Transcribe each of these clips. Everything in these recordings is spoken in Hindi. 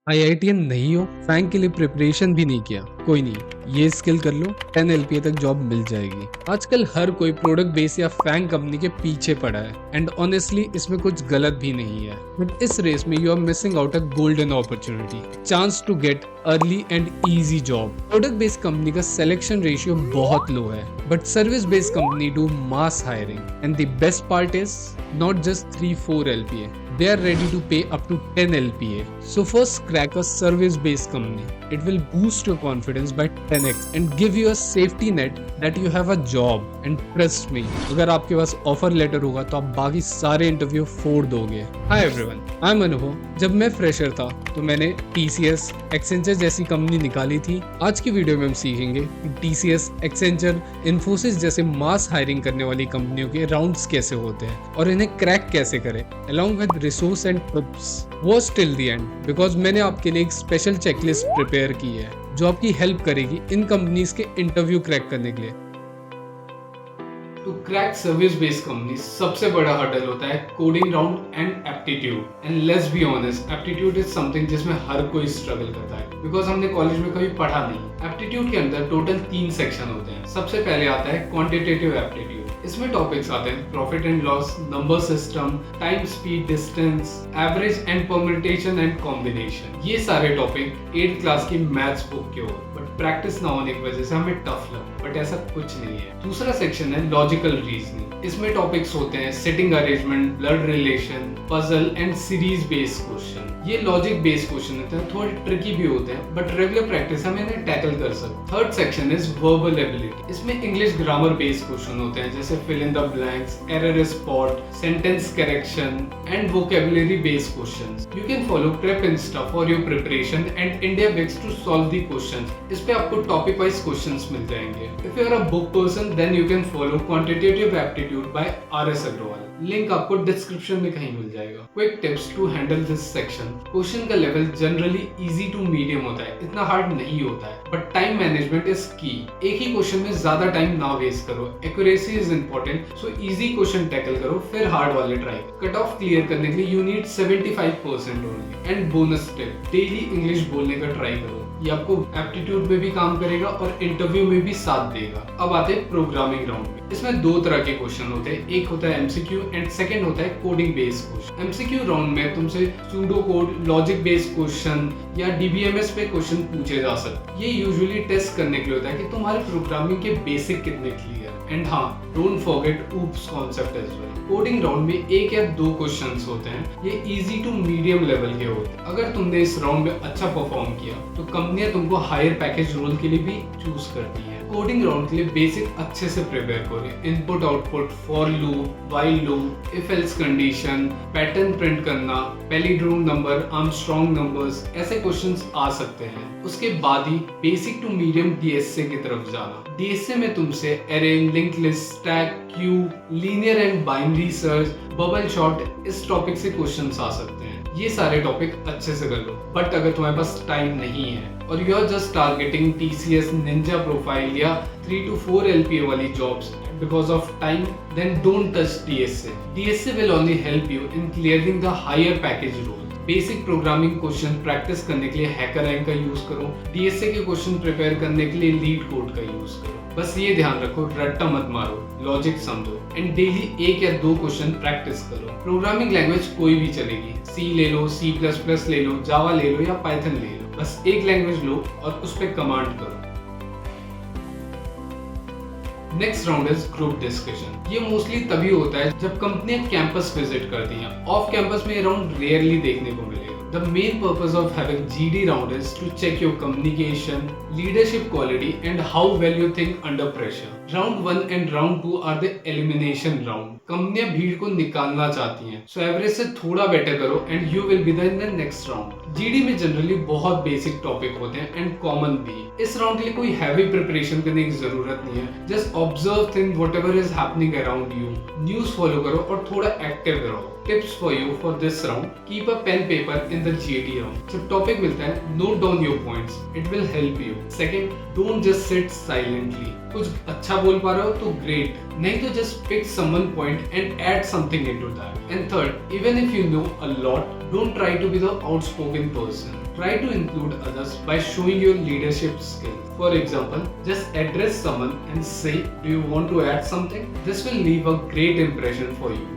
आईआईटीएन नहीं हो, बैंक के लिए प्रिपरेशन भी नहीं किया, कोई नहीं, ये स्किल कर लो, 10 एलपीए तक जॉब मिल जाएगी। आजकल हर कोई प्रोडक्ट बेस या फैंग कंपनी के पीछे पड़ा है एंड ऑनेस्टली इसमें कुछ गलत भी नहीं है, बट इस रेस में you are missing out a golden opportunity, chance to get early and easy job. Product based company का सिलेक्शन रेशियो बहुत लो है, but service based company do mass hiring and the best part is not just 3-4 LPA. They are ready to pay up to 10 LPA. So first crack a service-based company. It will boost your confidence by 10x and give you a safety net that you have a job. And trust me, अगर आपके पास ऑफर लेटर होगा तो आप बाकी सारे इंटरव्यू फोड़ दोगे। Hi everyone, I'm अनुभव। जब मैं फ्रेशर था तो मैंने TCS, एक्सेंचर जैसी कंपनी निकाली थी। आज की वीडियो में हम सीखेंगे कि TCS, एक्सेंचर, इन्फोसिस जैसे मास हायरिंग करने वाली कंपनियों के राउंड्स कैसे होते हैं और इन्हें क्रैक कैसे करें, along with resource and tips. Watch till the end because मैंने आपके लिए एक स्पेशल चेकलिस्ट प्रिपेयर की है जो आपकी हेल्प करेगी इन कंपनीज के इंटरव्यू क्रैक करने के लिए। To crack service based company सबसे बड़ा हर्डल होता है coding round and aptitude. And let's be honest, aptitude is something जिसमें हर कोई स्ट्रगल करता है बिकॉज हमने कॉलेज में कभी पढ़ा नहीं। एप्टीट्यूड के अंदर टोटल 3 सेक्शन होते हैं। सबसे पहले आता है क्वांटिटेटिव एप्टीट्यूड। इसमें टॉपिक्स आते हैं profit and loss, number system, time, speed, distance, average and permutation and combination. ये सारे टॉपिक 8th क्लास की मैथ्स बुक के हो, बट प्रैक्टिस ना होने की वजह से हमें टफ लगा, बट ऐसा कुछ नहीं है। दूसरा सेक्शन है लॉजिकल रीजनिंग। इसमें टॉपिक्स होते हैं sitting arrangement, blood relation, puzzle and series based question. ये लॉजिक बेस्ड क्वेश्चन होते हैं, थोड़े ट्रिकी भी होते हैं, बट रेगुलर प्रैक्टिस हम इन्हें टैकल कर सकते। Third section is verbal ability. इसमें इंग्लिश ग्रामर बेस्ड क्वेश्चन होते हैं जैसे fill in the blanks, error spot, sentence correction and vocabulary based questions. You can follow PrepInsta for your preparation and IndiaBix to solve the questions. इस पे आपको टॉपिक वाइज क्वेश्चंस मिल जाएंगे। If you are a book person then you can follow quantitative aptitude by RS Agarwal. Link आपको डिस्क्रिप्शन में कहीं मिल जाएगा। Quick tips to handle this section. Question का level generally easy to medium होता है, इतना हार्ड नहीं होता है, बट टाइम मैनेजमेंट इज की। एक ही क्वेश्चन में ज्यादा टाइम ना वेस्ट करो। Accuracy is important, so easy question tackle करो फिर हार्ड वाले ट्राई। कट ऑफ क्लियर करने के लिए you need 75% only. And bonus tip, daily English बोलने का ट्राई करो, ये आपको एप्टीट्यूड में भी काम करेगा और इंटरव्यू में भी साथ देगा। अब आते हैं प्रोग्रामिंग राउंड में। इसमें 2 तरह के क्वेश्चन होते हैं, एक होता है MCQ एंड सेकंड होता है coding based question. MCQ round में तुमसे pseudo code, logic based question या DBMS पे क्वेश्चन पूछे जा सकते हैं। ये यूजुअली टेस्ट करने के लिए होता है कि तुम्हारे प्रोग्रामिंग के बेसिक कितने क्लियर। एंड हाँ, don't forget OOPs concept as well. Coding round में 1 या 2 क्वेश्चंस होते हैं, ये इजी टू मीडियम लेवल के होते हैं। अगर तुमने इस राउंड में अच्छा परफॉर्म किया तो कंपनियां तुमको हायर पैकेज रोल के लिए भी चूज करती हैं। कोडिंग राउंड के लिए बेसिक अच्छे से प्रिपेयर करो। Input output, for loop, while loop, if else condition, pattern print करना, पैलिंड्रोम नंबर, आर्मस्ट्रॉन्ग नंबर्स, ऐसे क्वेश्चंस आ सकते हैं। उसके बाद ही बेसिक टू मीडियम DSA की तरफ जाना। DSA में तुमसे array, link list, stack, Q, linear and binary search, bubble short, इस टॉपिक से क्वेश्चंस आ सकते हैं। ये सारे टॉपिक अच्छे से कर लो। बट अगर तुम्हारे पास टाइम नहीं है और you are just targeting TCS, ninja profile या 3 to 4 LPA वाली jobs because of time, then don't touch DSA. DSA will only help you in clearing the higher package role. Basic programming question practice करने के लिए हैकररैंक का यूज करो। DSA के क्वेश्चन प्रिपेयर करने के लिए लीड कोड का यूज करो। बस ये ध्यान रखो, रट्टा मत मारो, लॉजिक समझो एंड डेली 1 या 2 क्वेश्चन प्रैक्टिस करो। प्रोग्रामिंग लैंग्वेज कोई भी चलेगी, C ले लो, C++ ले लो, जावा ले लो या पाइथन ले लो। बस एक लैंग्वेज लो और उस पर कमांड करो। Next round is group discussion. ये मोस्टली तभी होता है जब कंपनियां कैंपस विजिट करती हैं। ऑफ कैंपस में ये राउंड रेयरली देखने को मिलेगा। The main purpose of having GD round is to check your communication, leadership quality and how well you think under pressure. Round 1 and round 2 are the elimination round. कंपनियां भीड़ को निकालना चाहती हैं, so एवरेज से थोड़ा बेटर करो and you will be in the next round. GD में जनरली बहुत बेसिक टॉपिक होते हैं एंड कॉमन भी। इस राउंड के लिए कोई हैवी प्रिपरेशन करने की जरूरत नहीं है। Just observe thing whatever is happening around you, news follow करो और थोड़ा एक्टिव रहो। Tips for you for this round, keep a pen paper in the GD round. जब टॉपिक मिलता है note down your points, it will help you. Second, don't just sit silently. कुछ अच्छा बोल पा रहे हो तो ग्रेट, नहीं तो just pick someone point and add something into that. And third, even if you know a lot, don't try to be the outspoken person. Try to include others by showing your leadership skill. For example, just address someone and say, "Do you want to add something?" This will leave a great impression for you.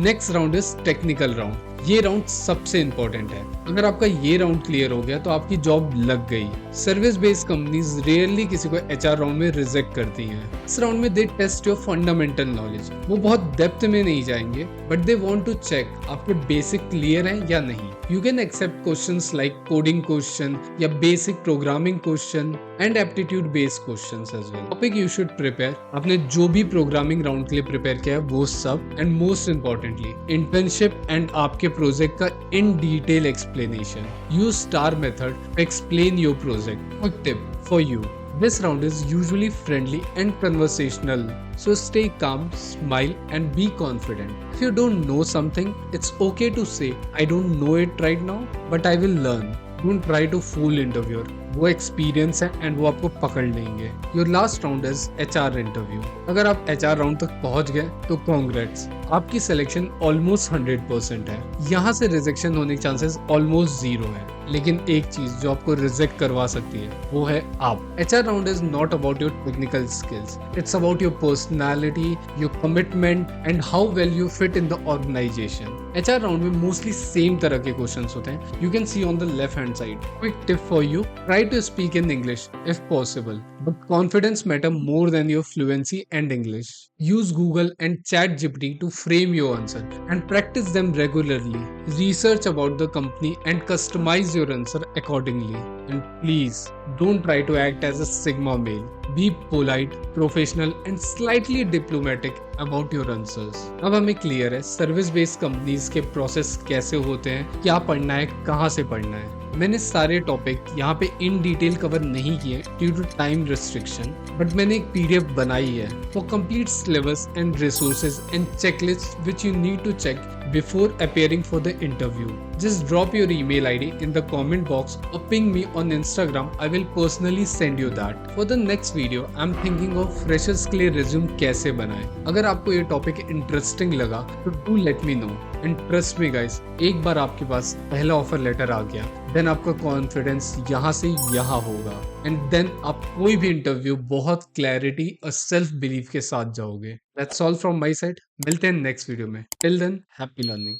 Next round is technical round. ये राउंड सबसे इंपॉर्टेंट है। अगर आपका ये राउंड क्लियर हो गया तो आपकी जॉब लग गई। सर्विस बेस्ड कंपनीज रेयरली किसी को एचआर राउंड में रिजेक्ट करती हैं। इस राउंड में they test your fundamental knowledge. वो बहुत डेप्थ में नहीं जाएंगे, but they want to check आपके बेसिक क्लियर हैं या नहीं। You can accept questions like coding question या basic programming question and aptitude based questions as well. Topic you should prepare, आपने जो भी प्रोग्रामिंग राउंड के लिए प्रिपेयर किया है वो सब, and most importantly internship and आपके प्रोजेक्ट का in detail explanation. Use STAR method to explain your project. Quick tip for you, this round is usually friendly and conversational, so stay calm, smile and be confident. If you don't know something, it's okay to say, "I don't know it right now, but I will learn." Don't try to fool interviewer. वो एक्सपीरियंस है एंड वो आपको पकड़ लेंगे। Your last round is HR interview. अगर आप एचआर राउंड तक पहुंच गए तो कांग्रेट्स, आपकी सिलेक्शन ऑलमोस्ट 100% है। यहाँ से रिजेक्शन होने के चांसेस ऑलमोस्ट 0 है। लेकिन एक चीज जो आपको रिजेक्ट करवा सकती है वो है आप। HR round is not about your technical skills, it's about your personality, your commitment and how well you fit in the organisation. HR round में मोस्टली सेम तरह के क्वेश्चंस होते हैं। You can see on the left hand side. Quick tip for you, try to speak in English if possible, but confidence matter more than your fluency and English. Use Google and ChatGPT to frame your answer and practice them regularly. Research about the company and customize your answer accordingly. And please don't try to act as a sigma male. Be polite, professional and slightly diplomatic about your answers. अब हमें क्लियर है सर्विस बेस्ड कंपनीज के प्रोसेस कैसे होते हैं, क्या पढ़ना है, कहाँ से पढ़ना है। मैंने सारे टॉपिक यहाँ पे इन डिटेल कवर नहीं किए due to time restriction, but मैंने एक पीडीएफ बनाई है for complete syllabus and resources and checklist which you need to check before appearing for the interview. Just drop your email ID in the comment box or ping me on Instagram. I will personally send you that. For the next video, I'm thinking of freshers के लिए resume कैसे बनाएं। अगर आपको ये टॉपिक इंटरेस्टिंग लगा तो do let me know. And trust me guys, एक बार आपके पास पहला ऑफर लेटर आ गया, देन आपका कॉन्फिडेंस यहाँ से यहाँ होगा, एंड देन आप कोई भी इंटरव्यू बहुत क्लैरिटी और सेल्फ बिलीव के साथ जाओगे। That's all from my side. मिलते हैं नेक्स्ट वीडियो में। Till than happy learning.